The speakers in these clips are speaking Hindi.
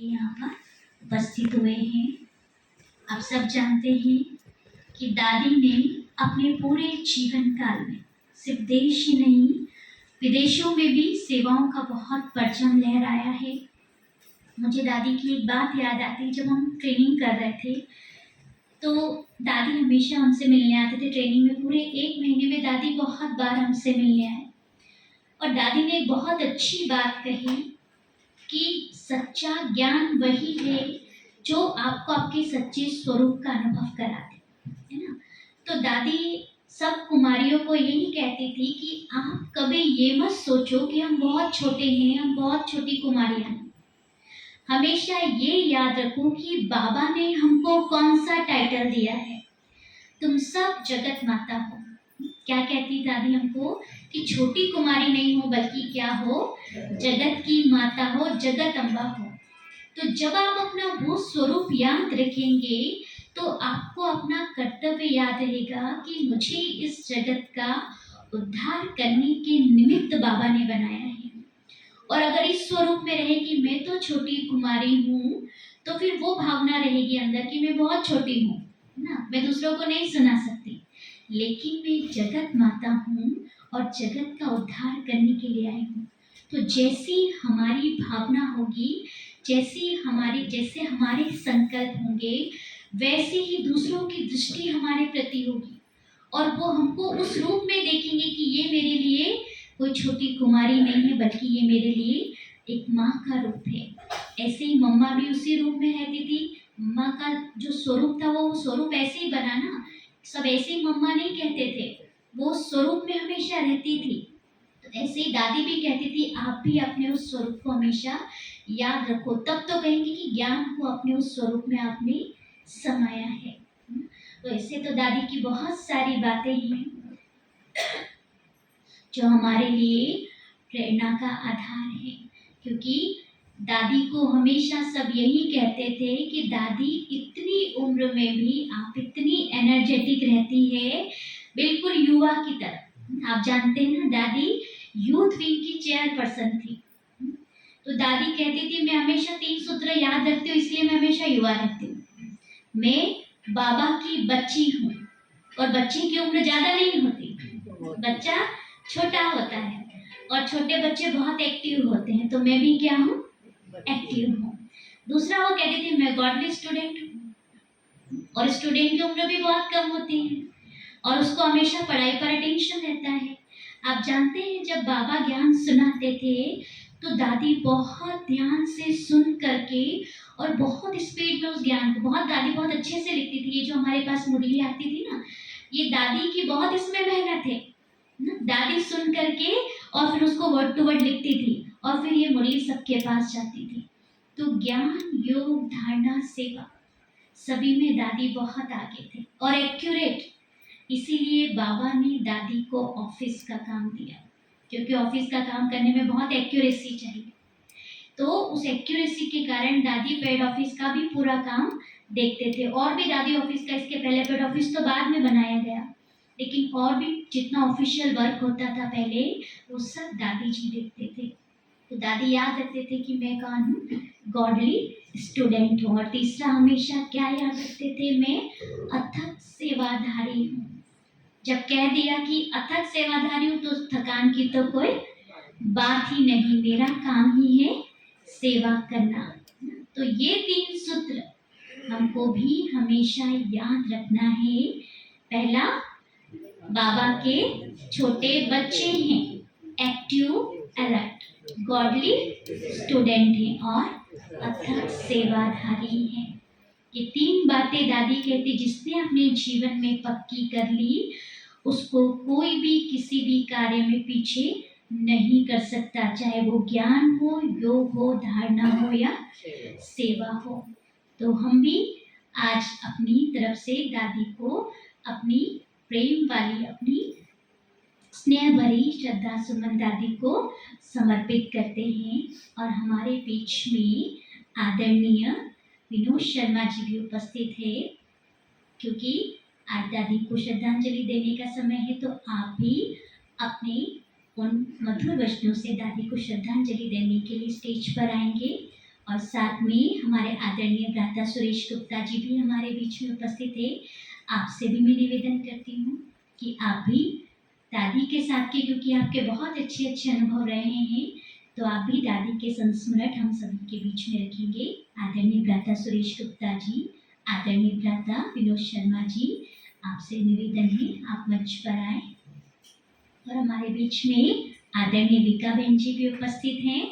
यहाँ पर उपस्थित हुए हैं। आप सब जानते हैं कि दादी ने अपने पूरे जीवन काल में सिर्फ देश ही नहीं विदेशों में भी सेवाओं का बहुत परचम लहराया है। मुझे दादी की एक बात याद आती है। जब हम ट्रेनिंग कर रहे थे तो दादी हमेशा हमसे मिलने आते थे। ट्रेनिंग में पूरे 1 महीने में दादी बहुत बार हमसे मिलने आए और दादी ने एक बहुत अच्छी बात कही कि सच्चा ज्ञान वही है जो आपको आपके सच्चे स्वरूप का अनुभव कराते, है ना। तो दादी सब कुमारियों को यही कहती थी कि आप कभी ये मत सोचो कि हम बहुत छोटे हैं, हम बहुत छोटी कुमारियां हैं। हमेशा ये याद रखो कि बाबा ने हमको कौन सा टाइटल दिया है। तुम सब जगत माता हो। क्या कहती दादी हमको कि छोटी कुमारी नहीं हो बल्कि क्या हो, जगत की माता हो, जगत अम्बा हो। तो जब आप अपना वो स्वरूप याद रखेंगे तो आपको अपना कर्तव्य याद रहेगा कि मुझे इस जगत का उद्धार करने के निमित्त बाबा ने बनाया है। और अगर इस स्वरूप में रहे कि मैं तो छोटी कुमारी हूँ तो फिर वो भावना रहेगी अंदर कि मैं बहुत छोटी हूँ ना, मैं दूसरों को नहीं सुना सकती, लेकिन मैं जगत माता हूँ और जगत का उद्धार करने के लिए आई हूँ। तो जैसी हमारी भावना होगी, जैसे हमारे संकल्प होंगे, वैसे ही दूसरों की दृष्टि हमारे प्रति होगी और वो हमको उस रूप में देखेंगे कि ये मेरे लिए कोई छोटी कुमारी नहीं है बल्कि ये मेरे लिए एक माँ का रूप है। ऐसे ही मम्मा भी उसी रूप में रहती थी। मम्मा का जो स्वरूप था वो स्वरूप ऐसे ही बना ना, सब ऐसे ही मम्मा नहीं कहते थे, वो स्वरूप में हमेशा रहती थी। तो ऐसे ही दादी भी कहती थी आप भी अपने उस स्वरूप को हमेशा याद रखो, तब तो कहेंगे कि ज्ञान को अपने उस स्वरूप में आपने समाया है। तो ऐसे तो दादी की बहुत सारी बातें हैं जो हमारे लिए प्रेरणा का आधार है, क्योंकि दादी को हमेशा सब यही कहते थे कि दादी इतनी उम्र में भी आप इतनी एनर्जेटिक रहती है, बिल्कुल युवा की तरह। आप जानते हैं ना, दादी यूथ विंग की चेयरपर्सन थी। तो दादी कहती थी मैं हमेशा 3 सूत्र याद रखती हूँ, इसलिए मैं हमेशा युवा रहती हूँ। मैं बाबा की बच्ची हूँ और बच्ची की उम्र ज्यादा नहीं होती, बच्चा छोटा होता है और छोटे बच्चे बहुत एक्टिव होते हैं। तो मैं भी क्या हूँ, एक्टिव हूँ। दूसरा वो कहती थी मैं गॉडली स्टूडेंट हूँ और स्टूडेंट की उम्र भी बहुत कम होती है और उसको हमेशा पढ़ाई पर अटेंशन रहता है। आप जानते हैं जब बाबा ज्ञान सुनाते थे तो दादी बहुत ध्यान से सुन करके और बहुत स्पीड में उस ज्ञान को दादी बहुत अच्छे से लिखती थी। ये जो हमारे पास मुरली आती थी ना, ये दादी की बहुत इसमें मेहनत है। दादी सुन करके और फिर उसको वर्ड टू वर्ड लिखती थी और फिर ये मुरली सबके पास जाती थी। तो ज्ञान, योग, धारणा, सेवा सभी में दादी बहुत आगे थे और एक्यूरेट। इसीलिए बाबा ने दादी को ऑफिस का काम दिया, क्योंकि ऑफिस का काम करने में बहुत एक्यूरेसी चाहिए। तो उस एक्यूरेसी के कारण दादी पेड ऑफिस का भी पूरा काम देखते थे। और भी दादी ऑफिस का, इसके पहले पेड ऑफिस तो बाद में बनाया गया, लेकिन और भी जितना ऑफिशियल वर्क होता था पहले वो सब दादी जी देखते थे। तो दादी याद रखते थे कि मैं कौन हूँ, गॉडली स्टूडेंट हूँ। और तीसरा हमेशा क्या याद रखते थे, मैं अथक सेवाधारी हूँ। जब कह दिया कि अथक सेवाधारी हूँ तो थकान की तो कोई बात ही नहीं, मेरा काम ही है सेवा करना। तो ये 3 सूत्र हमको भी हमेशा याद रखना है। पहला, बाबा के छोटे बच्चे हैं, एक्टिव, अलर्ट, गॉडली स्टूडेंट हैं और अथक सेवाधारी हैं। ये 3 बातें दादी कहती, जिसने अपने जीवन में पक्की कर ली उसको कोई भी किसी भी कार्य में पीछे नहीं कर सकता, चाहे वो ज्ञान हो, योग हो, धारणा हो या सेवा हो। तो हम भी आज अपनी तरफ से दादी को अपनी प्रेम वाली, अपनी स्नेह भरी श्रद्धा सुमन दादी को समर्पित करते हैं। और हमारे बीच में आदरणीय विनोद शर्मा जी भी उपस्थित है, क्योंकि आज दादी को श्रद्धांजलि देने का समय है। तो आप भी अपने उन मधुर वचनों से दादी को श्रद्धांजलि देने के लिए स्टेज पर आएंगे और साथ में हमारे आदरणीय भ्राता सुरेश गुप्ता जी भी हमारे बीच में उपस्थित है। आपसे भी मैं निवेदन करती हूँ कि आप भी दादी के साथ के, क्योंकि आपके बहुत अच्छे अच्छे अनुभव रहे हैं, तो आप भी दादी के संस्मरण हम सभी के बीच में रखेंगे। आदरणीय भ्राता सुरेश गुप्ता जी, आदरणीय भ्राता विनोद शर्मा जी, आपसे निवेदन है आप मंच पर आए। और हमारे बीच में आदरणीय विका बहन जी भी उपस्थित हैं।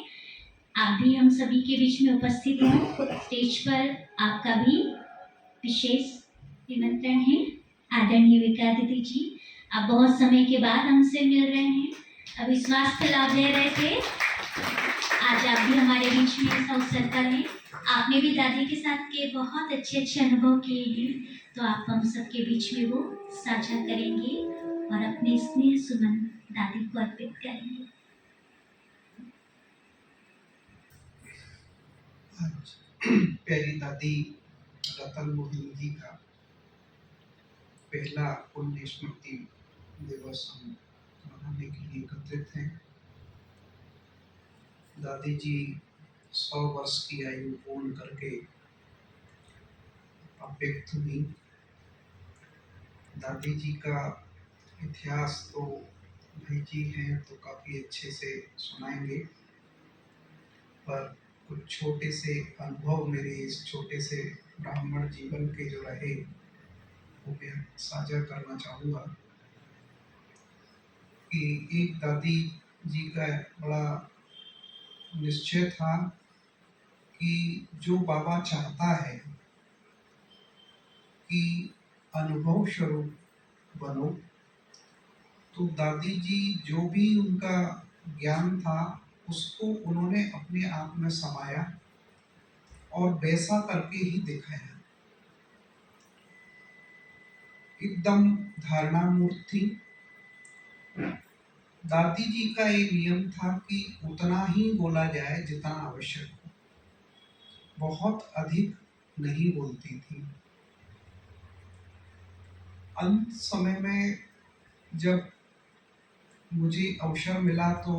आप भी हम सभी के बीच में उपस्थित हो। स्टेज पर आपका भी विशेष निमंत्रण है। आदरणीय विका दीदी जी, आप बहुत समय के बाद हमसे मिल रहे हैं। अभी स्वास्थ्य लाभ ले रहे थे, आज आप भी हमारे बीच में इस अवसर पर हैं। आपने भी दादी के साथ के बहुत अच्छे अच्छे अनुभव किए हैं, तो आप हम सबके बीच में वो साझा करेंगे और अपने स्नेह सुमन दादी को अर्पित करेंगे। आज प्यारी दादी रतन मोहिनी जी का पहला पुण्य स्मृति दिवस हम मनाने के लिए एकत्रित हैं। दादी जी 100 वर्ष की आयु पूर्ण करके अव्यक्त हुई। दादी जी का इतिहास तो भाई जी हैं तो काफी अच्छे से सुनाएंगे, पर कुछ छोटे से अनुभव मेरे इस छोटे से ब्राह्मण जीवन के जो रहे वो मैं साझा करना चाहूँगा। कि एक दादी जी का बड़ा निश्चय था कि जो बाबा चाहता है कि अनुभव स्वरूप बनो, तो दादी जी जो भी उनका ज्ञान था उसको उन्होंने अपने आप में समाया और वैसा करके ही दिखाया। एकदम धारणा मूर्ति। दादी जी का एक नियम था कि उतना ही बोला जाए जितना आवश्यक हो, बहुत अधिक नहीं बोलती थी। अंत समय में जब मुझे अवसर मिला तो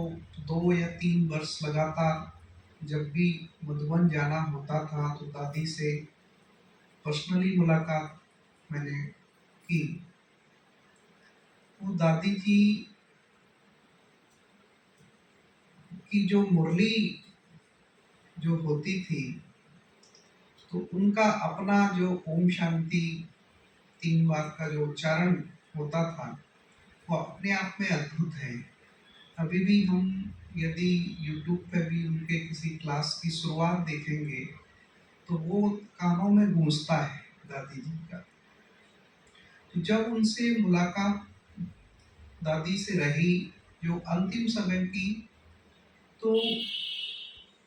2 या 3 वर्ष लगातार जब भी मधुबन जाना होता था तो दादी से पर्सनली मुलाकात मैंने की। वो दादी जी की जो मुरली जो होती थी, तो उनका अपना जो ओम शांति 3 बार का जो उच्चारण होता था वो अपने आप में अद्भुत है। अभी भी हम यदि YouTube पे भी उनके किसी क्लास की शुरुआत देखेंगे तो वो कानों में गूंजता है दादी जी का। तो जब उनसे मुलाकात दादी से रही जो अंतिम समय की, तो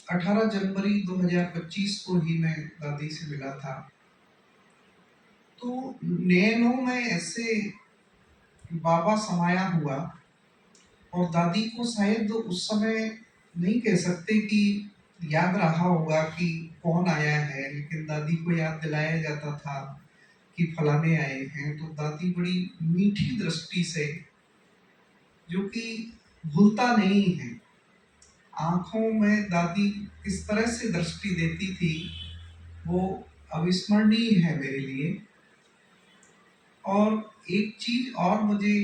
18 जनवरी 2025 को ही मैं दादी से मिला था। तो नैनों में ऐसे बाबा समाया हुआ, और दादी को शायद उस समय नहीं कह सकते कि याद रहा होगा कि कौन आया है, लेकिन दादी को याद दिलाया जाता था कि फलाने आए हैं। तो दादी बड़ी मीठी दृष्टि से, जो कि भूलता नहीं है, आंखों में दादी किस तरह से दृष्टि देती थी वो अविस्मरणीय है मेरे लिए। और एक चीज और मुझे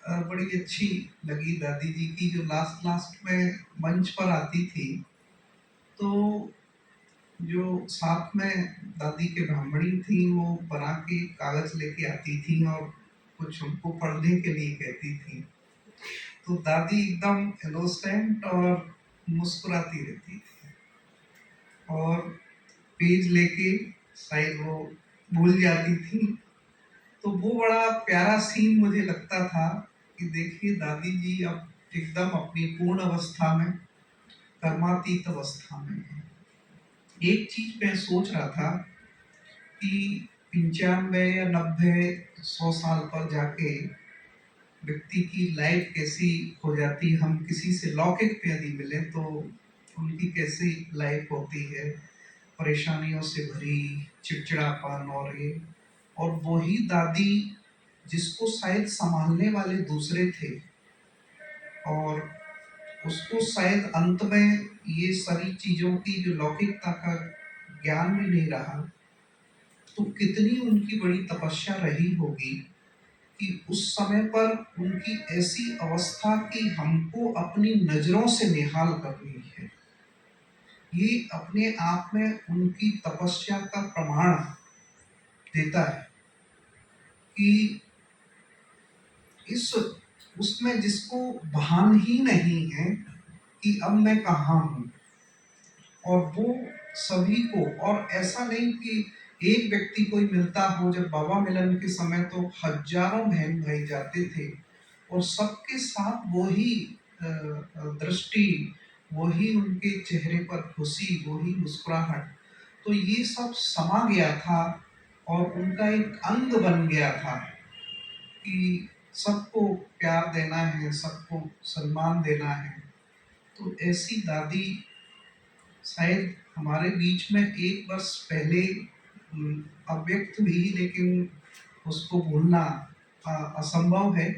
बड़ी अच्छी लगी दादी जी की, जो लास्ट लास्ट में मंच पर आती थी, तो जो साथ में दादी के ब्राह्मणी थी वो बना के कागज लेके आती थी और कुछ हमको पढ़ने के लिए कहती थी। तो दादी एकदम इनोसेंट और मुस्कुराती रहती थी, और पेज लेके शायद वो भूल जाती थी। तो वो बड़ा प्यारा सीन मुझे लगता था कि देखिए दादी जी अब एकदम अपनी पूर्ण अवस्था में, कर्मातीत अवस्था में है। एक चीज मैं सोच रहा था कि 95 या 90 100 साल पर जाके व्यक्ति की लाइफ कैसी हो जाती है। हम किसी से लौकिक पे यदि मिले तो उनकी कैसी लाइफ होती है, परेशानियों से भरी, चिड़चिड़ापन और वही दादी जिसको शायद संभालने वाले दूसरे थे, और उसको शायद अंत में ये सारी चीज़ों की जो लौकिकता का ज्ञान भी नहीं रहा, तो कितनी उनकी बड़ी तपस्या रही होगी कि उस समय पर उनकी ऐसी अवस्था कि हमको अपनी नज़रों से निहाल करनी है। ये अपने आप में उनकी तपस्या का प्रमाण देता है कि इस उसमें जिसको भान ही नहीं है कि अब मैं कहाँ हूँ, और वो सभी को, और ऐसा नहीं कि एक व्यक्ति कोई मिलता हो। जब बाबा मिलन के समय तो हजारों बहन भाई जाते थे और सबके साथ वही दृष्टि, वही उनके चेहरे पर खुशी, वही मुस्कुराहट। तो ये सब समा गया था और उनका एक अंग बन गया था कि सबको प्यार देना है, सबको सम्मान देना है। तो ऐसी दादी शायद हमारे बीच में एक वर्ष पहले अव्यक्त हुई, लेकिन उसको भूलना असंभव है।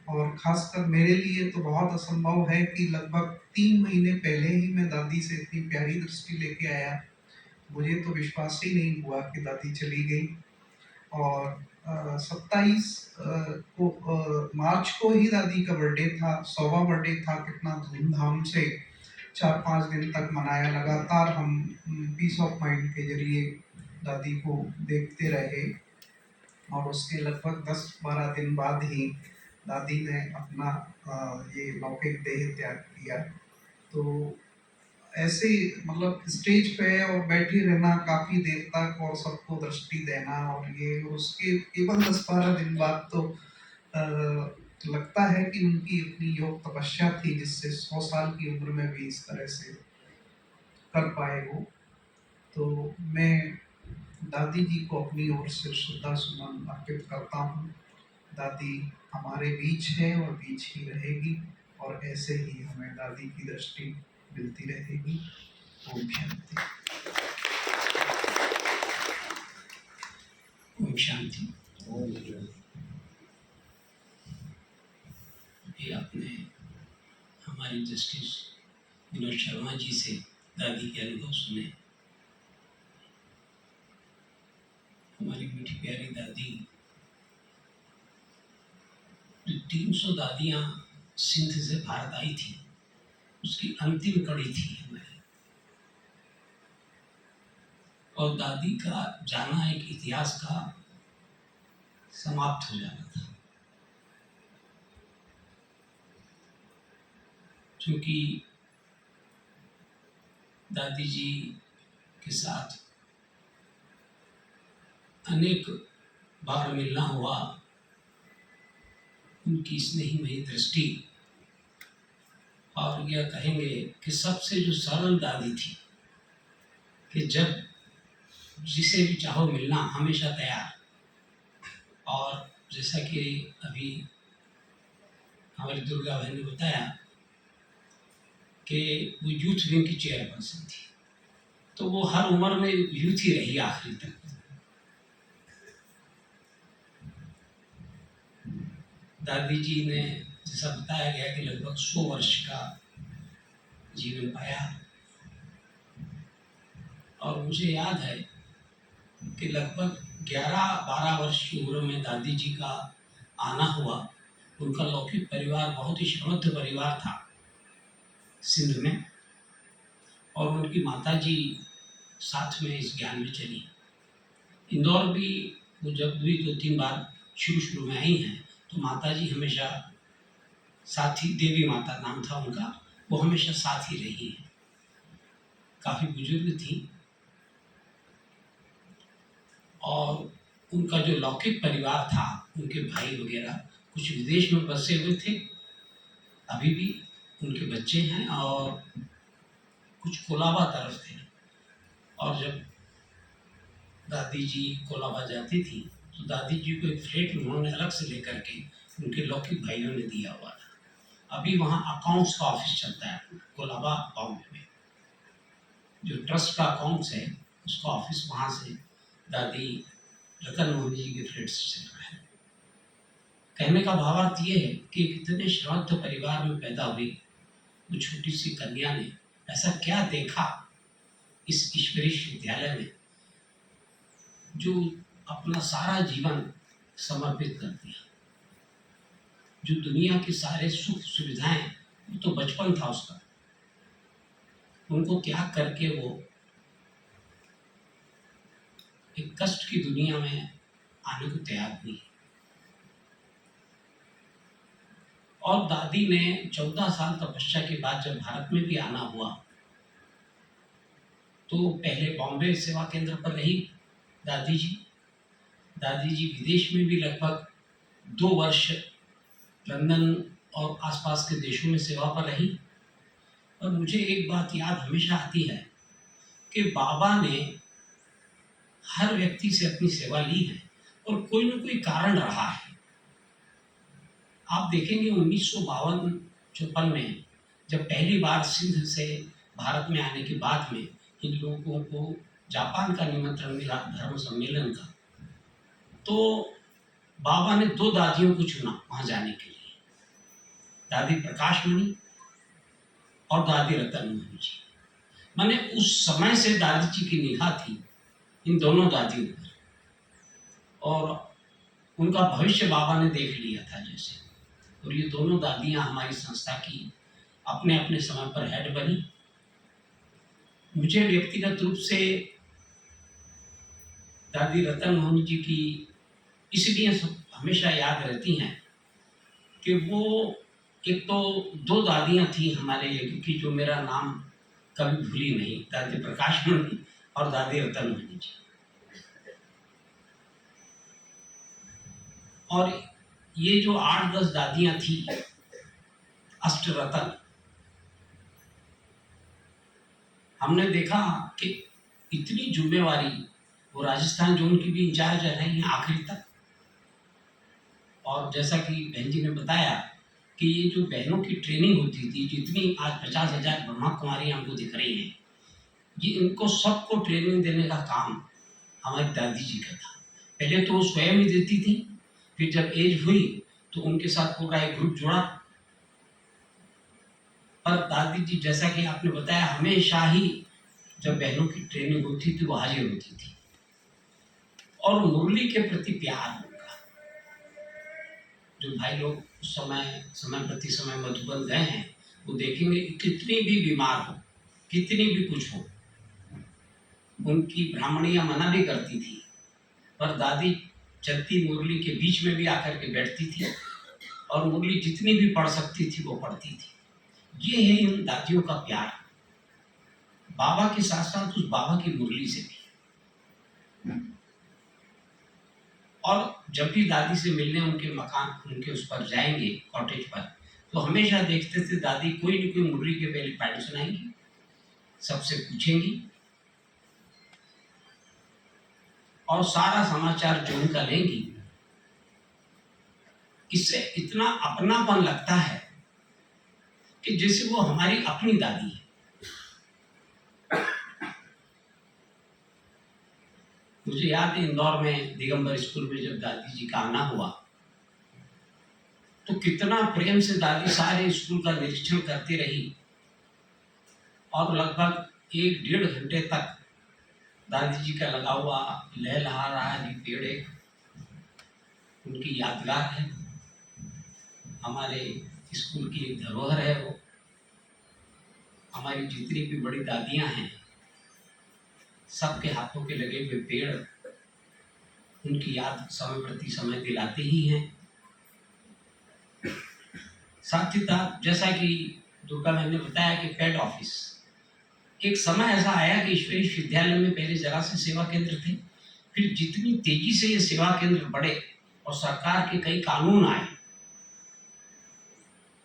और खासकर मेरे लिए तो बहुत असंभव है कि लगभग 3 महीने पहले ही मैं दादी से इतनी प्यारी दृष्टि लेके आया। मुझे तो विश्वास ही नहीं हुआ कि दादी चली गई। और 27 को मार्च को ही दादी का बर्थडे था, 100वां बर्थडे था। कितना धूमधाम से 4-5 दिन तक मनाया। लगातार हम पीस ऑफ माइंड के जरिए दादी को देखते रहे और उसके लगभग 10-12 दिन बाद ही दादी ने अपना ये लौकिक देह त्याग किया। तो ऐसे मतलब स्टेज पे और बैठी रहना काफ़ी देर तक और सबको दृष्टि देना, और ये उसके केवल 10-12 दिन बाद तो लगता है कि उनकी इतनी योग तपस्या थी जिससे 100 साल की उम्र में भी इस तरह से कर पाए वो। तो मैं दादी जी को अपनी ओर से श्रद्धा सुमन अर्पित करता हूँ। दादी हमारे बीच है और बीच ही रहेगी, और ऐसे ही हमें दादी की दृष्टि मिलती रहेगी। ओम शांति। ओम शांति। ये आपने हमारी जस्टिस विनोद शर्मा जी से दादी के अनुभव सुने। हमारी मीठी प्यारी दादी, जो 300 दादियाँ सिंध से भारत आई थी, उसकी अंतिम कड़ी थी हमारी। और दादी का जाना एक इतिहास का समाप्त हो जाना था, क्योंकि दादी जी के साथ अनेक बार मिलना हुआ। उनकी स्नेहीमयी दृष्टि, और यह कहेंगे कि सबसे जो सरल दादी थी कि जब जिसे भी चाहो मिलना हमेशा तैयार। और जैसा कि अभी हमारी दुर्गा बहन ने बताया कि वो यूथ विंग की चेयरपर्सन थी, तो वो हर उम्र में यूथ ही रही आखिरी तक। दादी जी ने जैसा बताया गया कि लगभग 100 वर्ष का जीवन पाया। और मुझे याद है कि लगभग 11-12 वर्ष की उम्र में दादी जी का आना हुआ। उनका लौकिक परिवार बहुत ही समृद्ध परिवार था सिंध में, और उनकी माता जी साथ में इस ज्ञान में चली। इंदौर भी वो जब भी 2-3 बार शुरू में आई हैं, तो माता जी हमेशा साथी, देवी माता नाम था उनका, वो हमेशा साथ ही रही हैं। काफ़ी बुजुर्ग थी, और उनका जो लौकिक परिवार था, उनके भाई वगैरह कुछ विदेश में बसे हुए थे, अभी भी उनके बच्चे हैं, और कुछ कोलाबा तरफ थे। और जब दादी जी कोलाबा जाती थी, तो दादी जी को एक फ्लैट उन्होंने अलग से लेकर के उनके लौकिक भाइयों ने दिया हुआ था। अभी वहाँ अकाउंट्स का ऑफिस चलता है कोलाबा अकाउंट में, जो ट्रस्ट का अकाउंट्स है उसका ऑफिस वहाँ से दादी रतन मोहन जी के फ्लैट से चल रहा है। कहने का भावार्थ ये है कि इतने श्रद्ध परिवार में पैदा हुई वो छोटी सी कन्या ने ऐसा क्या देखा इस ईश्वरीय विद्यालय में जो अपना सारा जीवन समर्पित कर दिया। जो दुनिया की सारे सुख सुविधाएं, वो तो बचपन था उसका, उनको त्याग करके वो एक कष्ट की दुनिया में आने को तैयार हुई। और दादी ने 14 साल तपस्या के बाद जब भारत में भी आना हुआ तो पहले बॉम्बे सेवा केंद्र पर रही दादी जी। दादी जी विदेश में भी लगभग 2 वर्ष लंदन और आसपास के देशों में सेवा पर रही। और मुझे एक बात याद हमेशा आती है कि बाबा ने हर व्यक्ति से अपनी सेवा ली है और कोई न कोई कारण रहा है। आप देखेंगे 1952-54 में जब पहली बार सिंध से भारत में आने के बाद में इन लोगों को जापान का निमंत्रण मिला धर्म सम्मेलन का, तो बाबा ने 2 दादियों को चुना वहां जाने के लिए, दादी प्रकाश मणि और दादी रतन मोहन जी। माने उस समय से दादी जी की निगाह थी इन दोनों दादियों पर और उनका भविष्य बाबा ने देख लिया था जैसे। और ये दोनों दादियां हमारी संस्था की अपने अपने समय पर हेड बनी। मुझे व्यक्तिगत रूप से दादी रतन मोहन जी की इसलिए हमेशा याद रहती हैं कि वो एक तो 2 दादियां थी हमारे लिए कि जो मेरा नाम कभी भूली नहीं, दादी प्रकाश मणि और दादी रतन मोहन जी। और ये जो 8-10 दादियां थी अष्टरतन, हमने देखा कि इतनी जिम्मेवारी वो राजस्थान जोन की भी इंचार्ज रही हैं आखिरी तक। और जैसा कि बहन जी ने बताया कि ये जो बहनों की ट्रेनिंग होती थी, जितनी आज 50,000 ब्रह्मा कुमारी हमको दिख रही हैं, ये इनको सबको ट्रेनिंग देने का काम हमारी दादी जी का था। पहले तो वो स्वयं ही देती थी, फिर जब एज हुई तो उनके साथ पूरा एक ग्रुप जुड़ा। पर दादी जी जैसा कि आपने बताया हमेशा ही जब बहनों की ट्रेनिंग होती थी वो हाजिर होती थी। और मुरली के प्रति प्यार उनका, जो भाई लोग उस समय प्रति समय मधुबन गए हैं वो देखेंगे कितनी भी बीमार हो, कितनी भी कुछ हो, उनकी ब्राह्मणियां मना भी करती थी पर दादी चलती मुरली के बीच में भी आकर के बैठती थी और मुरली जितनी भी पढ़ सकती थी वो पढ़ती थी। ये है इन दादियों का प्यार, बाबा के साथ साथ उस बाबा की मुरली से भी। और जब भी दादी से मिलने उनके मकान उनके उस पर जाएंगे कॉटेज पर, तो हमेशा देखते थे दादी कोई न कोई मुरली के पहले पैड सुनाएंगी, सबसे पूछेंगी और सारा समाचार जो उनका लेंगी। इससे इतना अपनापन लगता है कि जैसे वो हमारी अपनी दादी है। मुझे याद है इंदौर में दिगंबर स्कूल में जब दादी जी का आना हुआ तो कितना प्रेम से दादी सारे स्कूल का निरीक्षण करती रही और लगभग 1-1.5 घंटे तक दादी जी का लगा हुआ लहलहा रहा है पेड़ एक उनकी यादगार है, हमारे स्कूल की एक धरोहर है वो। हमारी जितनी भी बड़ी दादियां हैं सबके हाथों के लगे हुए पेड़ उनकी याद समय प्रति समय दिलाते ही हैं। साथ ही साथ जैसा कि दुर्गा बहन ने बताया कि पेड ऑफिस, एक समय ऐसा आया कि ईश्वरीय विद्यालय में पहले जगह से सेवा केंद्र थे, फिर जितनी तेजी से ये सेवा केंद्र बढ़े और सरकार के कई कानून आए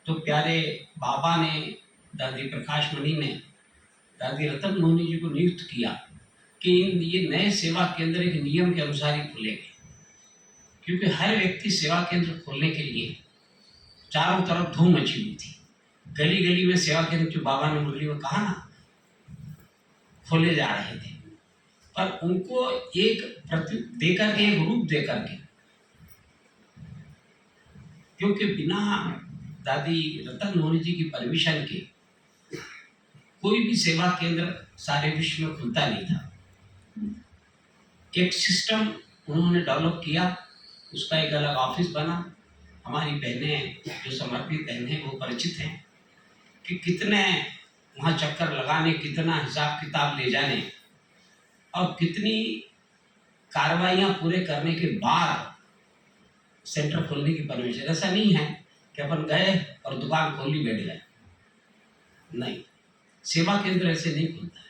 तो प्यारे बाबा ने, दादी प्रकाश मणि ने दादी रतन मोहन जी को नियुक्त किया कि ये नए सेवा केंद्र एक नियम के अनुसार ही खुलेंगे, क्योंकि हर व्यक्ति सेवा केंद्र खोलने के लिए चारों तरफ धूम मची हुई थी। गली गली में सेवा केंद्र जो बाबा ने मुरली में कहा ना खोले जा रहे थे, पर उनको एक प्रति देकर के, एक रूप देकर के, क्योंकि बिना दादी रतन मोहन जी की परमिशन के कोई भी सेवा केंद्र सारे विश्व में खुलता नहीं था। एक सिस्टम उन्होंने डेवलप किया, उसका एक अलग ऑफिस बना। हमारी बहनें जो समर्पित बहनें हैं वो परिचित हैं कि कितने वहाँ चक्कर लगाने, कितना हिसाब किताब ले जाने और कितनी कार्रवाइयाँ पूरे करने के बाद सेंटर खोलने की परमिशन। ऐसा नहीं है कि अपन गए और दुकान खोल ली बैठ गए, नहीं, सेवा केंद्र ऐसे नहीं खुलता है।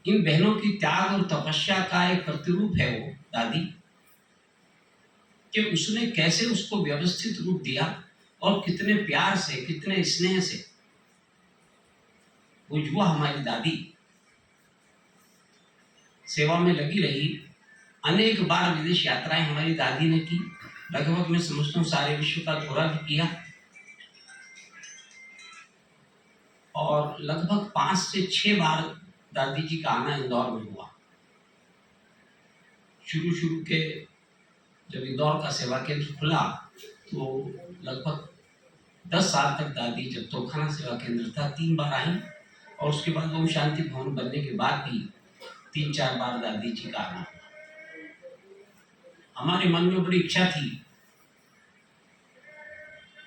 इन बहनों की त्याग और तपस्या का एक प्रतिरूप है वो दादी, कि उसने कैसे उसको व्यवस्थित रूप दिया और कितने प्यार से, कितने स्नेह से वो युवा हमारी दादी सेवा में लगी रही। अनेक बार विदेश यात्राएं हमारी दादी ने की, लगभग मैं समझता हूँ सारे विश्व का दौरा भी किया और लगभग 5 से 6 बार दादी जी का आना इंदौर में हुआ। शुरू के जब इंदौर का सेवा केंद्र खुला तो लगभग 10 साल तक दादी, जब तोखाना सेवा केंद्र था, 3 बार आई और उसके बाद ओम शांति भवन बनने के बाद भी 3-4 बार दादी जी का आना हुआ। हमारे मन में बड़ी इच्छा थी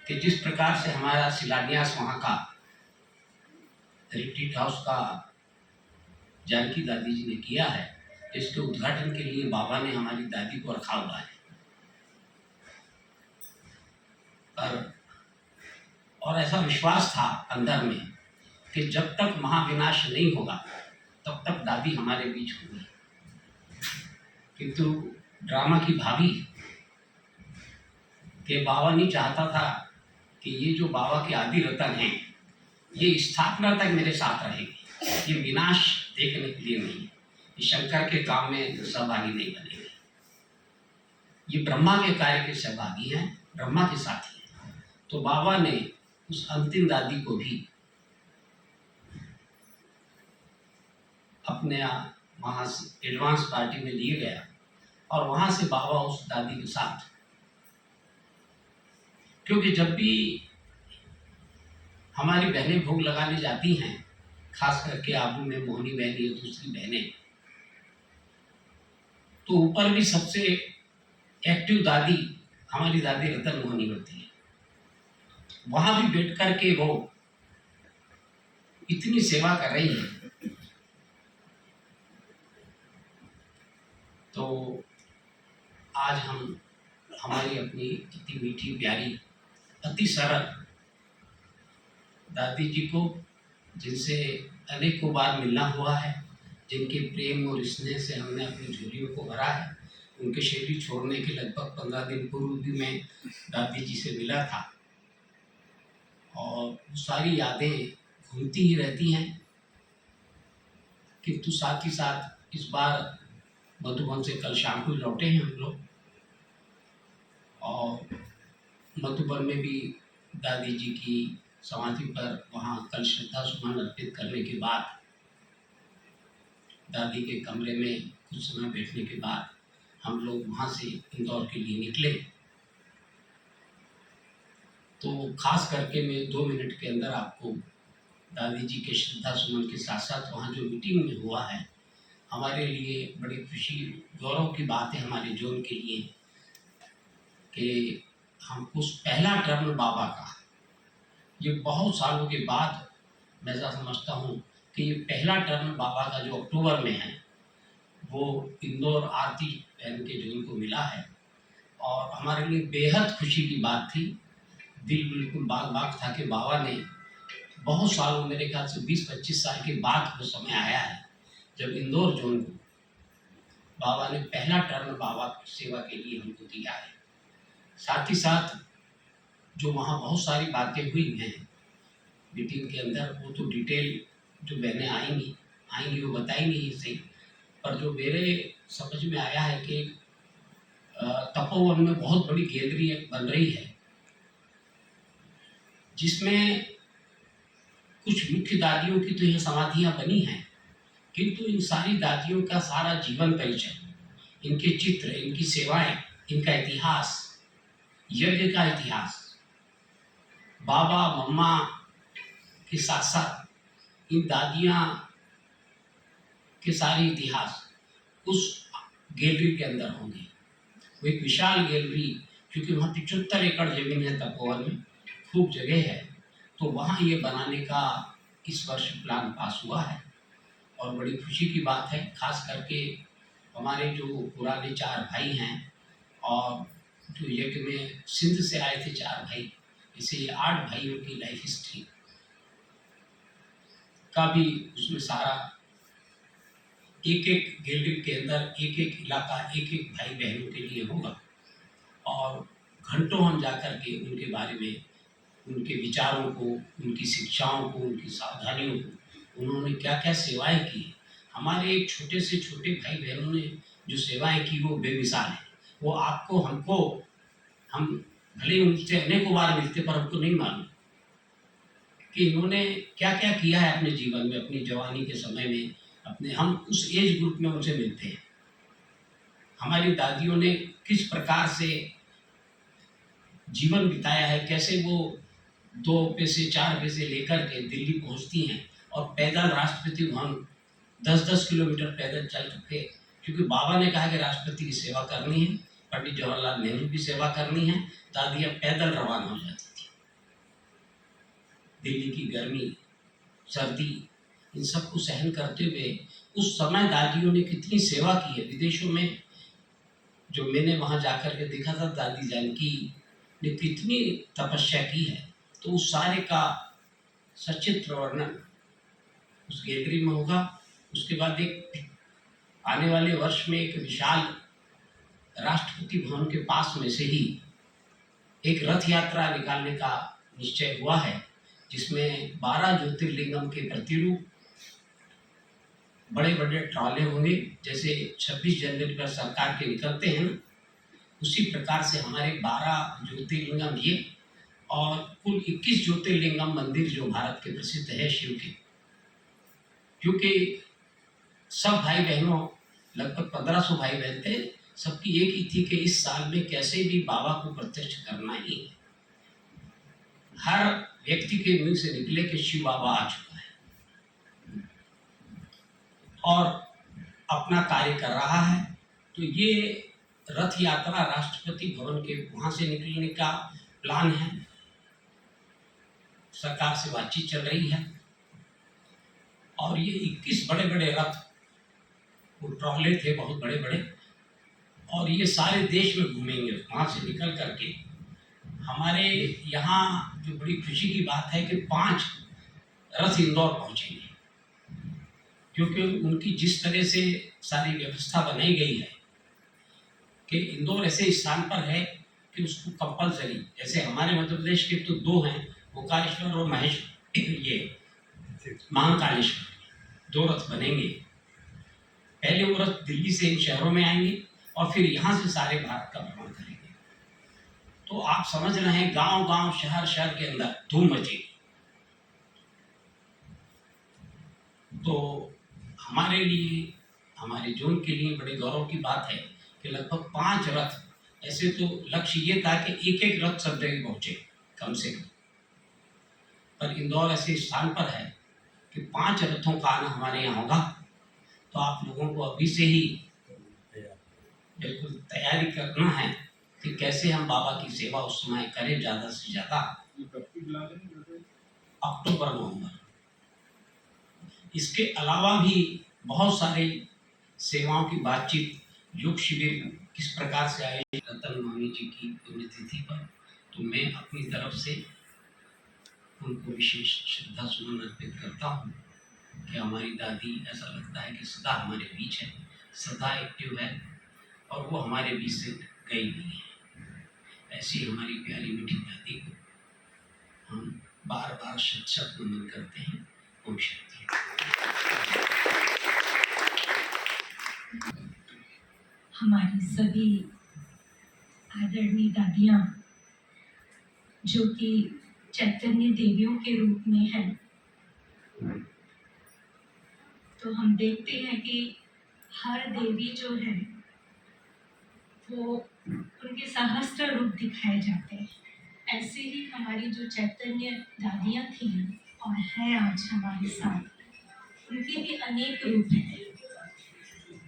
कि जिस प्रकार से हमारा शिलान्यास वहाँ का रिट्रीट हाउस का जानकी दादी जी ने किया है, इसके उद्घाटन के लिए बाबा ने हमारी दादी को रखा हुआ है। और ऐसा विश्वास था अंदर में कि जब तक महाविनाश नहीं होगा तब तक दादी हमारे बीच होगी। किंतु ड्रामा की भाभी के बाबा नहीं चाहता था कि ये जो बाबा के आदि रतन हैं ये स्थापना तक मेरे साथ रहेगी, ये विनाश देखने के लिए नहीं, ये शंकर के काम में सहभागी नहीं बनेंगे, ये ब्रह्मा के कार्य के सहभागी हैं, ब्रह्मा के साथी हैं। तो बाबा ने उस अंतिम दादी को भी अपने वहाँ से एडवांस पार्टी में लिए गया और वहाँ से बाबा उस दादी के साथ, क्योंकि जब भी हमारी बहनें भोग लगाने जाती हैं, खास करके आबू में मोहनी बहन या दूसरी बहनें, तो ऊपर भी सबसे एक्टिव दादी हमारी दादी रतन मोहनी होती है। वहां भी बैठ कर के वो इतनी सेवा कर रही है। तो आज हम हमारी अपनी इतनी मीठी प्यारी अति सरल दादी जी को, जिनसे अनेकों बार मिलना हुआ है, जिनके प्रेम और स्नेह से हमने अपनी झोलियों को भरा है, उनके शरीर छोड़ने के लगभग 15 दिन पूर्व भी मैं दादी जी से मिला था और वो सारी यादें घूमती ही रहती हैं। किंतु साथ ही साथ इस बार मधुबन से कल शाम को लौटे हैं हम लोग और मधुबन में भी दादी जी की समाधि पर वहाँ कल श्रद्धा सुमन अर्पित करने के बाद, दादी के कमरे में कुछ समय बैठने के बाद हम लोग वहाँ से इंदौर के लिए निकले। तो खास करके मैं 2 मिनट के अंदर आपको दादी जी के श्रद्धा सुमन के साथ साथ वहाँ जो मीटिंग में हुआ है, हमारे लिए बड़ी खुशी गौरव की बात है हमारे जोन के लिए कि हम उस पहला टर्न बाबा का, ये बहुत सालों के बाद मैं ऐसा समझता हूँ कि ये पहला टर्न बाबा का जो अक्टूबर में है वो इंदौर आरती बहन के जोन को मिला है और हमारे लिए बेहद खुशी की बात थी। दिल बिल्कुल बाग बाग था कि बाबा ने बहुत सालों, मेरे ख्याल से 20-25 साल के बाद वो समय आया है जब इंदौर जोन को बाबा ने पहला टर्न बाबा की सेवा के लिए हमको दिया है। साथ ही साथ जो वहाँ बहुत सारी बातें हुई हैं मीटिंग के अंदर, वो तो डिटेल जो बहनें आएंगी वो बताएंगी ही सही, पर जो मेरे समझ में आया है कि तपोवन में बहुत बड़ी गैलरी बन रही है जिसमें कुछ मुख्य दादियों की तो यह समाधियाँ बनी हैं, किंतु इन सारी दादियों का सारा जीवन परिचय, इनके चित्र, इनकी सेवाएं, इनका इतिहास, यज्ञ का इतिहास, बाबा मम्मा के साथ साथ इन दादियाँ के सारे इतिहास उस गैलरी के अंदर होंगे। वो एक विशाल गैलरी, क्योंकि वहाँ 75 एकड़ जमीन है तपोवन में, खूब जगह है, तो वहाँ ये बनाने का इस वर्ष प्लान पास हुआ है और बड़ी खुशी की बात है। खास करके हमारे जो पुराने 4 भाई हैं और जो यज्ञ में सिंध से आए थे 4 भाई, इसे 8 भाइयों की लाइफ हिस्ट्री का भी उसमें सारा एक एक गैलरी के अंदर एक एक इलाका एक एक भाई बहनों के लिए होगा और घंटों हम जाकर के उनके बारे में, उनके विचारों को, उनकी शिक्षाओं को, उनकी सावधानियों को, उन्होंने क्या क्या सेवाएं की, हमारे एक छोटे से छोटे भाई बहनों ने जो सेवाएं की वो बेमिसाल है। वो आपको, हमको, हम भले उनसे अनेकों बार मिलते पर हमको नहीं मालूम कि इन्होंने क्या क्या किया है अपने जीवन में, अपनी जवानी के समय में, अपने, हम उस एज ग्रुप में उनसे मिलते हैं। हमारी दादियों ने किस प्रकार से जीवन बिताया है, कैसे वो 2 पैसे 4 पैसे लेकर के दिल्ली पहुंचती हैं और पैदल राष्ट्रपति भवन 10-10 किलोमीटर पैदल चल चुके, क्योंकि बाबा ने कहा कि राष्ट्रपति की सेवा करनी है, पंडित जवाहरलाल नेहरू की सेवा करनी है, दादियाँ पैदल रवाना हो जाती थी। दिल्ली की गर्मी, सर्दी, इन सब को सहन करते हुए उस समय दादियों ने कितनी सेवा की है। विदेशों में जो मैंने वहाँ जाकर के देखा था, दादी जानकी ने कितनी तपस्या की है, तो उस सारे का सचित्र वर्णन उस गैलरी में होगा। उसके बाद एक आने वाले वर्ष में एक विशाल राष्ट्रपति भवन के पास में से ही एक रथ यात्रा निकालने का निश्चय हुआ है, जिसमें 12 ज्योतिर्लिंगम के प्रतिरूप, बड़े बड़े ट्रॉले होंगे, जैसे 26 जनवरी पर सरकार के निकलते हैं ना, उसी प्रकार से हमारे 12 ज्योतिर्लिंगम ये और कुल 21 ज्योतिर्लिंगम मंदिर जो भारत के प्रसिद्ध है शिव के। क्योंकि सब भाई बहनों, लगभग 1500 भाई बहन थे, सबकी एक ही थी कि इस साल में कैसे भी बाबा को प्रत्यक्ष करना ही है। हर व्यक्ति के मुंह से निकले कि शिव बाबा आ चुका है और अपना कार्य कर रहा है। तो ये रथ यात्रा राष्ट्रपति भवन के वहां से निकलने का प्लान है, सरकार से बातचीत चल रही है और ये 21 बड़े बड़े रथ, वो ट्रॉले थे बहुत बड़े बड़े, और ये सारे देश में घूमेंगे। वहाँ से निकल करके हमारे यहाँ जो बड़ी खुशी की बात है कि 5 रथ इंदौर पहुँचेंगे, क्योंकि उनकी जिस तरह से सारी व्यवस्था बनाई गई है कि इंदौर ऐसे स्थान पर है कि उसको कंपलसरी, जैसे हमारे मध्य प्रदेश के तो 2 हैं, ओंकारेश्वर और महेश्वर, ये महाकालेश्वर, 2 रथ बनेंगे। पहले वो रथ दिल्ली से इन शहरों में आएंगे और फिर यहाँ से सारे भारत का भ्रमण करेंगे। तो आप समझ रहे हैं, गांव गांव, शहर शहर के अंदर धूम मचेगी। तो हमारे लिए, हमारे जोन के लिए बड़े गौरव की बात है कि लगभग 5 रथ, ऐसे तो लक्ष्य ये था कि एक एक रथ सब जगह पहुंचे कम से कम, पर इंदौर ऐसे स्थान पर है कि 5 रथों का आना हमारे यहाँ होगा। तो आप लोगों को अभी से ही बिल्कुल तैयारी करना है कि कैसे हम बाबा की सेवा उस समय करें ज़्यादा से ज़्यादा। अक्टूबर नवंबर, इसके अलावा भी बहुत सारे सेवाओं की बातचीत, योग शिविर किस प्रकार से आए रतन मामी जी की पुण्यतिथि पर, तो मैं अपनी तरफ से उनको विशेष श्रद्धा सुमन अर्पित करता हूँ कि हमारी दादी, ऐसा लगता है कि सदा हमारे बीच है, सदा एक्टिव है और वो हमारे बीच से गई नहीं है। ऐसी हमारी प्यारी मीठी दादी को हम बार बार शत शत नमन करते हैं। ओम शांति। हमारी सभी आदरणीय दादियाँ जो कि चैतन्य देवियों के रूप में हैं, तो हम देखते हैं कि हर देवी जो है वो उनके सहस्त्र रूप दिखाए जाते हैं। ऐसे ही हमारी जो चैतन्य दादियाँ थीं, और हैं आज हमारे साथ। उनके भी अनेक रूप हैं।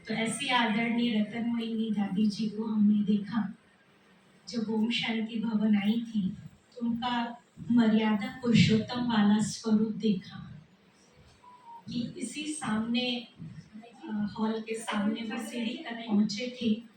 तो ऐसी आदरणीय रतन मोहिनी दादी जी को हमने देखा जब ओम शांति भवन आई थी, तो उनका मर्यादा पुरुषोत्तम वाला स्वरूप देखा कि इसी सामने हॉल के सामने वो सीढ़ी तक पहुंचे थे